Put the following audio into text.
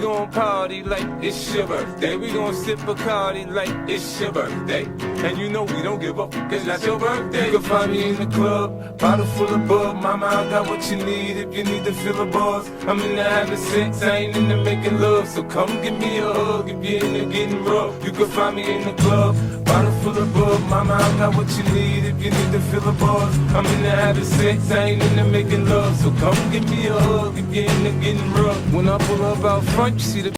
gon' party like it's your birthday. We gon' sip Bacardi like it's your birthday. And you know we don't give up, cause that's your birthday. You can find me in the club, bottle full of bub. Mama, I got what you need if you need to fill a buzz. I'm into having sex, I ain't into making love. So come give me a hug if you're into getting rough. You can find me in the club, bottle full of bub. Mama, I got what you need if you need to fill a buzz. I'm into having sex, I ain't into making love. So come give me a hug if you're into getting rough. When I pull up out front, you see the